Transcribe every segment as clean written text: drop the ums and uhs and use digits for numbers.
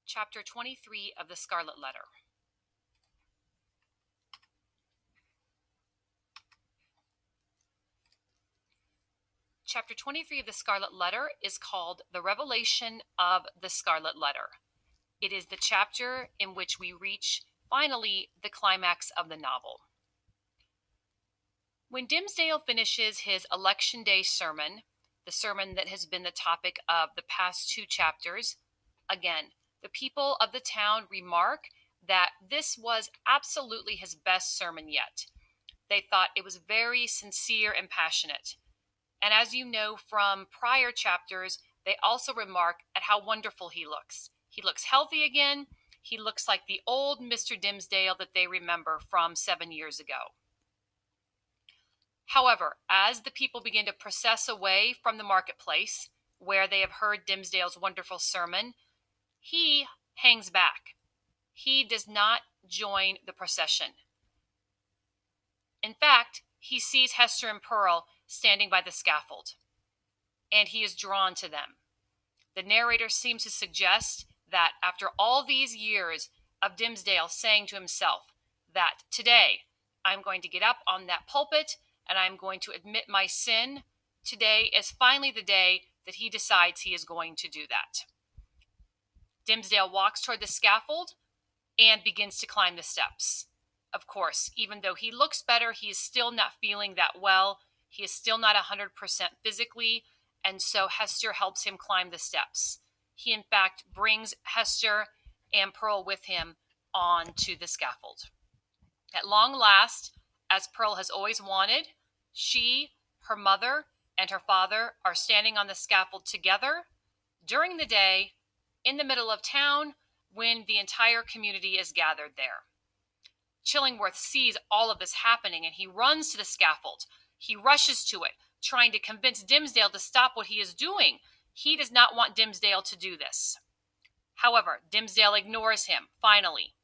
Chapter 23 of the Scarlet Letter. Chapter 23 of the Scarlet Letter is called The Revelation of the Scarlet Letter. It is the chapter in which we reach, finally, the climax of the novel. When Dimmesdale finishes his Election Day sermon, the sermon that has been the topic of the past two chapters, again, the people of the town remark that this was absolutely his best sermon yet. They thought it was very sincere and passionate. And as you know from prior chapters, they also remark at how wonderful he looks. He looks healthy again. He looks like the old Mr. Dimmesdale that they remember from 7 years ago. However, as the people begin to process away from the marketplace, where they have heard Dimmesdale's wonderful sermon, he hangs back. He does not join the procession. In fact, he sees Hester and Pearl standing by the scaffold, and he is drawn to them. The narrator seems to suggest that after all these years of Dimmesdale saying to himself that today I'm going to get up on that pulpit and I'm going to admit my sin, today is finally the day that he decides he is going to do that. Dimmesdale walks toward the scaffold and begins to climb the steps. Of course, even though he looks better, he is still not feeling that well. He is still not 100% physically, and so Hester helps him climb the steps. He, in fact, brings Hester and Pearl with him onto the scaffold. At long last, as Pearl has always wanted, she, her mother, and her father are standing on the scaffold together during the day in the middle of town when the entire community is gathered there. Chillingworth sees all of this happening and he runs to the scaffold. He rushes to it, trying to convince Dimmesdale to stop what he is doing. He does not want Dimmesdale to do this. However, Dimmesdale ignores him, finally.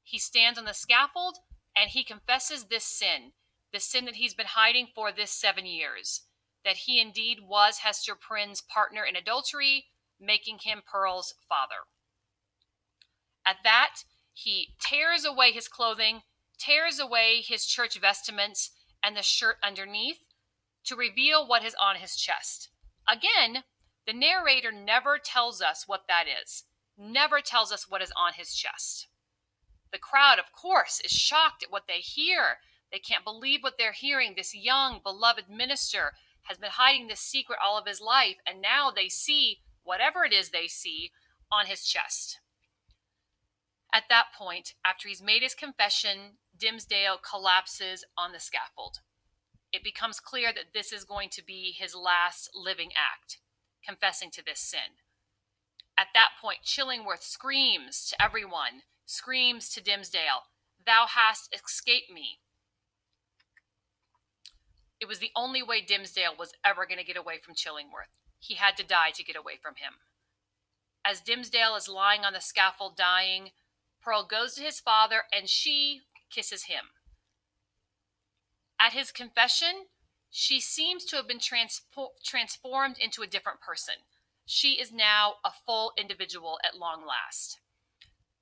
He stands on the scaffold and he confesses this sin, the sin that he's been hiding for this 7 years, that he indeed was Hester Prynne's partner in adultery, making him Pearl's father. At that, he tears away his clothing, tears away his church vestments and the shirt underneath to reveal what is on his chest. Again, the narrator never tells us what that is, never tells us what is on his chest. The crowd, of course, is shocked at what they hear. They can't believe what they're hearing. This young, beloved minister has been hiding this secret all of his life, and now they see whatever it is they see on his chest. At that point, after he's made his confession, Dimmesdale collapses on the scaffold. It becomes clear that this is going to be his last living act, confessing to this sin. At that point, Chillingworth screams to everyone, screams to Dimmesdale, "Thou hast escaped me." It was the only way Dimmesdale was ever going to get away from Chillingworth. He had to die to get away from him. As Dimmesdale is lying on the scaffold dying, Pearl goes to his father and she kisses him. At his confession, she seems to have been transformed into a different person. She is now a full individual at long last.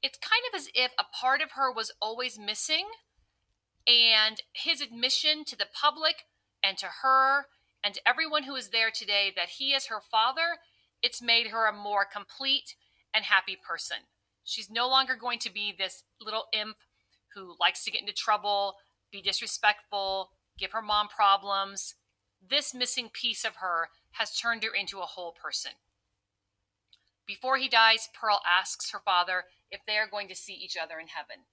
It's kind of as if a part of her was always missing, and his admission to the public and to her and to everyone who is there today that he is her father, it's made her a more complete and happy person. She's no longer going to be this little imp who likes to get into trouble, be disrespectful, give her mom problems. This missing piece of her has turned her into a whole person. Before he dies, Pearl asks her father if they are going to see each other in heaven.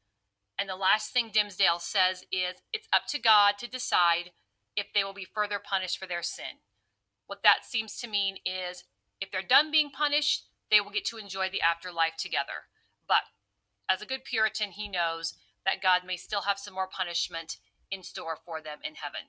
And the last thing Dimmesdale says is it's up to God to decide if they will be further punished for their sin. What that seems to mean is if they're done being punished, they will get to enjoy the afterlife together. But as a good Puritan, he knows that God may still have some more punishment in store for them in heaven.